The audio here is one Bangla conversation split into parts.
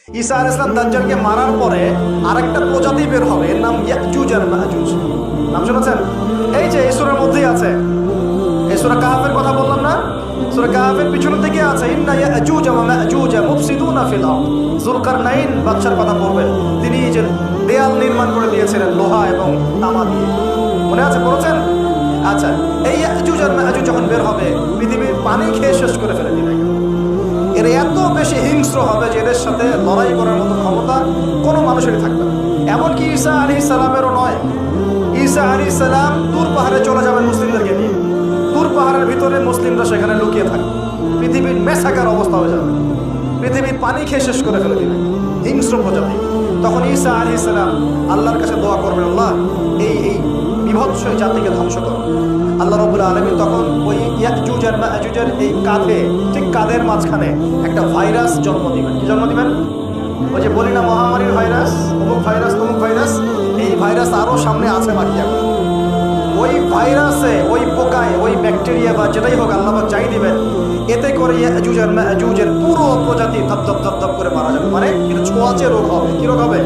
ঈসা আলাইহিস সালাম দাজ্জালকে মারার পরে আরেকটা প্রজাতি বের হবে, এর নাম ইয়াজুজ আর মাজুজ। নাম শুনেছেন? এই যে এই সূরার মধ্যেই আছে, এই সূরা কাহফের কথা বললাম না, সূরা কাহফের পিছনের দিকে আছে ইন্না ইয়াজুজ ওয়া মাজুজ মুফসিদুনা ফিল আরদ। যুলকারনাইন বাদশার কথা পড়বেন, তিনি যে দেয়াল নির্মাণ করে দিয়েছিলেন লোহা এবং তামা দিয়ে, মনে আছে পড়েছেন? আচ্ছা, এই ইয়াজুজ আর মাজুজ যখন বের হবে পৃথিবীর পানি খেয়ে শেষ করে ফেলে দিবে। এর এত বেশি হিংস্র হবে যে এদের সাথে লড়াই করার মতো ক্ষমতা কোনো মানুষেরই থাকবে না। এমনকি ঈসা আলাইহিস সালামেরও নয়। ঈসা আলাইহিস সালাম তুর পাহাড়ে চলে যাবেন মুসলিমদেরকে নিয়ে, তুর পাহাড়ের ভিতরে মুসলিমরা সেখানে লুকিয়ে থাকবে, পৃথিবীর মেসাকার অবস্থা হয়ে যাবে, পৃথিবীর পানি খেয়ে শেষ করে ফেলে দিবে হিংস্র প্রজাতি। তখন ঈসা আলাইহিস সালাম আল্লাহর কাছে দোয়া করবেন, আল্লাহ এই বিভৎস জাতিকে ধ্বংস করো। আল্লাহ রাব্বুল আলামিন তখন ওই ইয়াজুজ আর মাজুজের এই কাঁধে, ঠিক কাঁধের মাঝখানে একটা ভাইরাস জন্ম দিবেন। কি জন্ম দিবেন? ওই যে বলি না মহামারীর ভাইরাস, অমুক ভাইরাস তমুক ভাইরাস, এই ভাইরাস আরও সামনে আছে বাকি এখন। ওই ভাইরাসে, ওই পোকায়, ওই ব্যাকটেরিয়া বা যেটাই হোক আল্লাহ পাক চাই দিবেন, এতে করে ইয়াজুজ আর মাজুজের পুরো প্রজাতি ধপ ধপ ধপ ধপ করে মারা যাবে। মানে এটা ছোঁয়াচে রোগ হবে। কি রোগ হবে?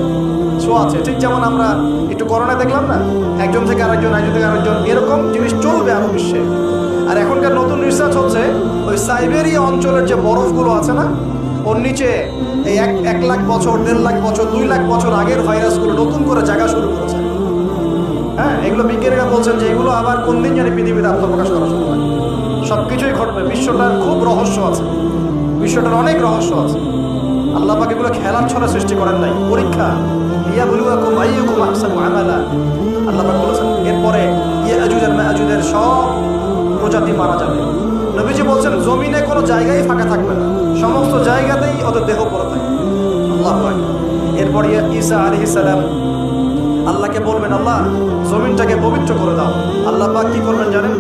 ছোঁয়াচে। ঠিক যেমন আমরা একটু করোনা দেখলাম না, একজন থেকে আরেকজন, একজন থেকে আরেকজন, এরকম জিনিস চলবে আরো বিশ্বে। আর এখনকার নতুন রিসার্চ হচ্ছে ওই সাইবেরিয়া অঞ্চলের যে বরফগুলো আছে না, ওর নিচে এই 1 লাখ বছর, 1.5 লাখ বছর, 2 লাখ বছর আগের ভাইরাসগুলো নতুন করে জায়গা শুরু করেছে। হ্যাঁ, এগুলো বিজ্ঞানীরা বলছেন যে এগুলো আবার কোন দিন জানি পৃথিবীতে আত্মপ্রকাশ করা শুরু হয়। সব কিছুই ঘটবে। বিশ্বটার খুব রহস্য আছে, বিশ্বটার অনেক রহস্য আছে। আল্লাহ পাক এগুলো খেলার ছলে সৃষ্টি করেন নাই, পরীক্ষা। লিয়াবলুয়াকুম আইয়ুকুম আহসানু আমালা, আল্লাহ পাক বলেছেন। এরপরে ইয়াজুজ আর মাজুজের সব প্রজাতি মারা যাবে। নবীজি বলছেন জমিনে কোনো জায়গায় ফাঁকা থাকবে না, সমস্ত জায়গাতেই ওদের দেহ পড়ে থাকবে। আল্লাহু আকবার। এরপরে ঈসা আলাইহিস সালাম আল্লাহকে বলবেন, আল্লাহ জমিনটাকে পবিত্র করে দাও। আল্লাহ পাক কি করবেন জানেন?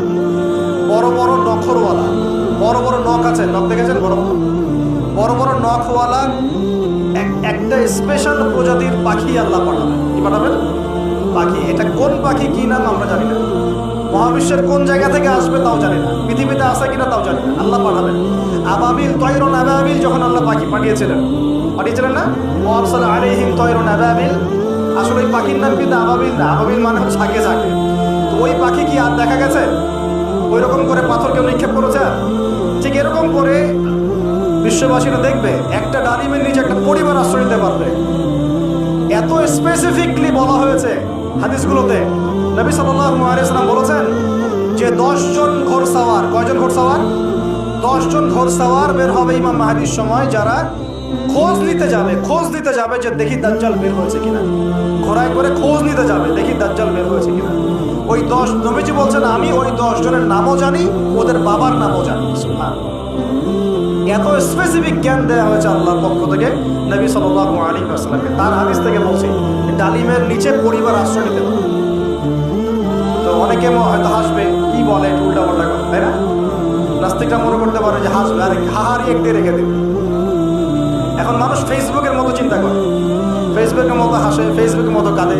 বড় বড় নখরওয়ালা, বড় বড় নখ আছে, নখ দেখেছেন? বড় বড় নখওয়ালা একটা স্পেশাল প্রজাতির পাখি আল্লাহ পাঠাবেন। কি পাঠাবেন? পাখি। এটা কোন পাখি, কি নাম আমরা জানি না, মহাবিশ্বের কোন জায়গা থেকে আসবে তাও জানি না, পৃথিবীতে আসে কিনা তাও জানি না, আল্লাহ পাঠাবেন। আবাবিল, তয়রুন আবাবিল, যখন আল্লাহ পাখি পাঠিয়েছিলেন না, ওয়ারসালা আলাইহিম তয়রুন আবাবিল। আসলে ওই পাখির নাম কিন্তু আবাবিল না, আবাবিল মানে হচ্ছে ঝাঁকে ঝাঁকে। তো ওই পাখি কি আর দেখা গেছে? ওই রকম করে পাথর কেউ নিক্ষেপ করেছে? ঠিক এরকম করে বিশ্ববাসীরা দেখবে একটা ডালিমের নিচে একটা পরিবার আশ্রয় নিতে পারবে। এত স্পেসিফিকলি বলা হয়েছে হাদিসগুলোতে। নবী সাল্লাল্লাহু আলাইহি ওয়াসাল্লাম বলেছেন যে 10 জন ঘোড়সওয়ার, কয়জন ঘোড়সওয়ার? 10 জন ঘোড়সওয়ার বের হবে ইমাম মাহদির সময়, যারা খোঁজ নিতে যাবে যে দেখি দাজ্জাল বের হয়েছে কিনা। ঘোড়ায় করে খোঁজ নিতে যাবে, দেখি দাজ্জাল বের হয়েছে কিনা। ওই 10, নবীজি বলছেন আমি ওই 10 জনের নামও জানি, ওদের বাবার নামও জানি। সুবহানাল্লাহ। এত স্পেসিফিক জ্ঞান দেওয়া হয়েছে আল্লাহর পক্ষ থেকে নবী সাল্লাল্লাহু আলাইহি ওয়াসাল্লামকে। তার হাদিস থেকে বলছি ডালিমের নিচে পরিবার আশ্রয় নিতে পারে। তো অনেকে হয়তো হাসবে, কি বলে উল্টা পাল্টা কথা, তাই না? নাস্তিকরা মনে করতে পারে যে হাসবে, আরে হাহারি একটু রেখে দেবে। এখন মানুষ ফেসবুকের মতো চিন্তা করে, ফেসবুকের মতো হাসে, ফেসবুকের মতো কাঁদে।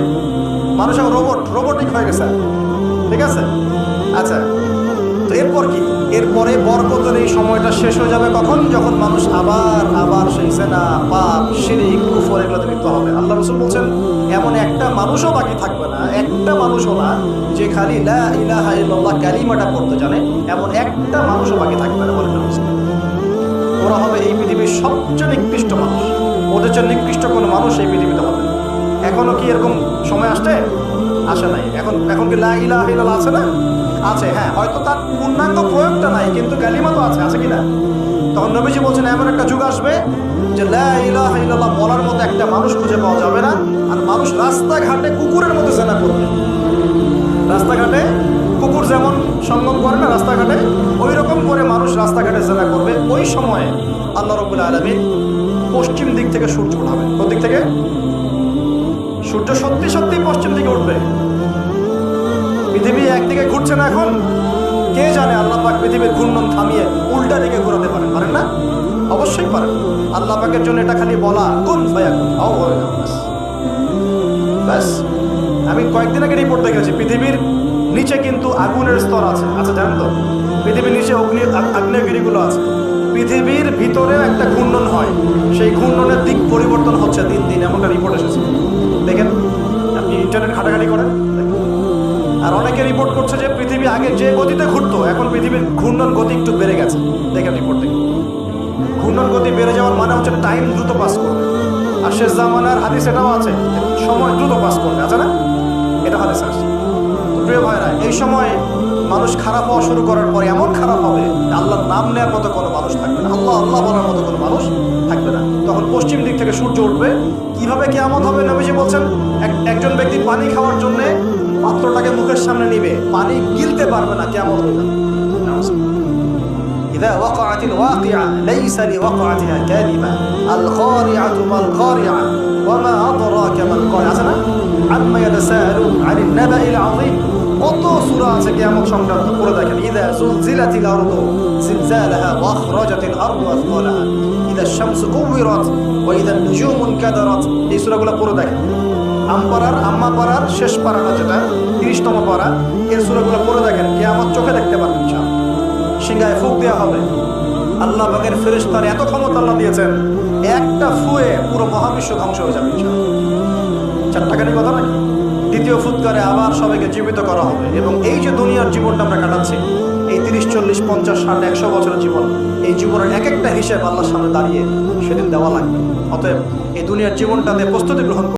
মানুষ এখন রোবটিক হয়ে গেছে। ঠিক আছে? আচ্ছা, তো এরপর কি? এরপরে বরকতের এই সময়টা শেষ হয়ে যাবে কখন? যখন মানুষ আবার সেই জেনা, পাপ, শিরক, কুফর এগুলোতে লিপ্ত হবে। আল্লাহ রাসূল বলছেন এমন একটা মানুষও বাকি থাকবে না, একটা মানুষও না যে খালি লা ইলাহা ইল্লাল্লাহ কালিমাটা পড়তে জানে, এমন একটা মানুষও বাকি থাকবে না বলেন রাসূল। ওরা হবে এই পৃথিবীর সবচেয়ে নিকৃষ্ট মানুষ। ওদের চেয়ে নিকৃষ্ট কোনো মানুষ এই পৃথিবীতে হবে না। এখনো কি এরকম সময় আসে নাই? এখন কি লা ইলাহা ইল্লাল্লাহ আছে না? আছে, হ্যাঁ, হয়তো তার পূর্ণাঙ্গ প্রয়োগটা নাই, কিন্তু কালিমা তো আছে কিনা? তখন নবীজি বলছেন এমন একটা যুগ আসবে যে লা ইলাহা ইল্লাল্লাহ বলার মতো একটা মানুষ খুঁজে পাওয়া যাবে না। আর মানুষ রাস্তাঘাটে কুকুরের মতো জেনা করবে। রাস্তাঘাটে কুকুর যেমন সঙ্গম করে না রাস্তাঘাটে, ওই রকম করে মানুষ রাস্তাঘাটে জেনা করবে। ওই সময়ে আল্লাহ রাব্বুল আলামিন পশ্চিম দিক থেকে সূর্য উঠাবেন। কোন দিক থেকে? সূর্য সত্যি সত্যি পশ্চিম দিকে উঠবে। পৃথিবী একদিকে ঘুরছে না এখন, কে জানে আল্লাহ পাক পৃথিবীর ঘূর্ণন থামিয়ে উল্টা দিকে ঘোরাতে পারেন না? অবশ্যই পারেন। আল্লাহ পাকের জন্য এটা খালি বলা কুন ফায়াকুন, ব্যাস। আমি কয়েকদিন আগে রিপোর্ট দেখেছি পৃথিবীর নিচে কিন্তু আগুনের স্তর আছে। আচ্ছা, জানেন তো পৃথিবীর নিচে আগ্নেয়গিরিগুলো আছে। পৃথিবীর ভিতরে একটা ঘূর্ণন হয়, সেই ঘূর্ণনের দিক পরিবর্তন ঘূর্ণন গতি একটু বেড়ে গেছে। দেখেন রিপোর্ট থেকে ঘূর্ণন গতি বেড়ে যাওয়ার মানে হচ্ছে টাইম দ্রুত পাস করবে। আর শেষ জামানার হাদিস এটাও আছে, সময় দ্রুত পাস করবে, আছে না? এটা হাদিস আছে। তো প্রিয় ভাইরা, এই সময় মানুষ খারাপ হওয়া শুরু করার পরে এমন খারাপ হবে আল্লাহর নাম নেওয়ার মতো কোনো মানুষ থাকবে না, আল্লাহ আল্লাহ বলার মতো কোনো মানুষ থাকবে না। তখন পশ্চিম দিক থেকে সূর্য উঠবে। কিভাবে কিয়ামত হবে? নবীজি বলছেন, একজন ব্যক্তি পানি খাওয়ার জন্য পাত্রটাকে মুখের সামনে নিবে, পানি গিলতে পারবে না, কিয়ামত হয়ে যাবে। إذا وقعت الواقعة ليس لوقعتها كاذبة القارعة ما القارعة وما أدراك ما القارعة আছে না? عما يتساءلون عن النبأ العظيم। কত সূরা আছে কিয়ামত সংক্রান্ত, পড়ে দেখেন। إذا زلزلت الأرض زلزالها وأخرجت الأرض أثقالها إذا الشمس كورت وإذا النجوم انكدرت। এই সূরাগুলো পড়ে দেখেন। আম্মা পাড়ার শেষ পাড়াটা, যেটা 30তম পাড়া, এই সূরাগুলো পড়ে দেখেন। কিয়ামত চোখে দেখতে পারবেন ইনশাআল্লাহ। সিংহায় ফুঁক দেওয়া হবে। আল্লাহ পাকের ফেরেশতার এত ক্ষমতা আল্লাহ দিয়েছেন, একটা ফুয়ে পুরো মহাবিশ্ব ধ্বংস হয়ে যাবে ইনশাআল্লাহ। চারটাখানি কথা নাকি? দ্বিতীয় ফুৎকারে আবার সবাইকে জীবিত করা হবে। এবং এই যে দুনিয়ার জীবনটা আমরা কাটাচ্ছি, এই 30, 40, 50, 60, 100 বছরের জীবন, এই জীবনের এক একটা হিসেব আল্লাহর সামনে দাঁড়িয়ে সেদিন দেওয়া লাগবে। অতএব এই দুনিয়ার জীবনটাতে প্রস্তুতি গ্রহণ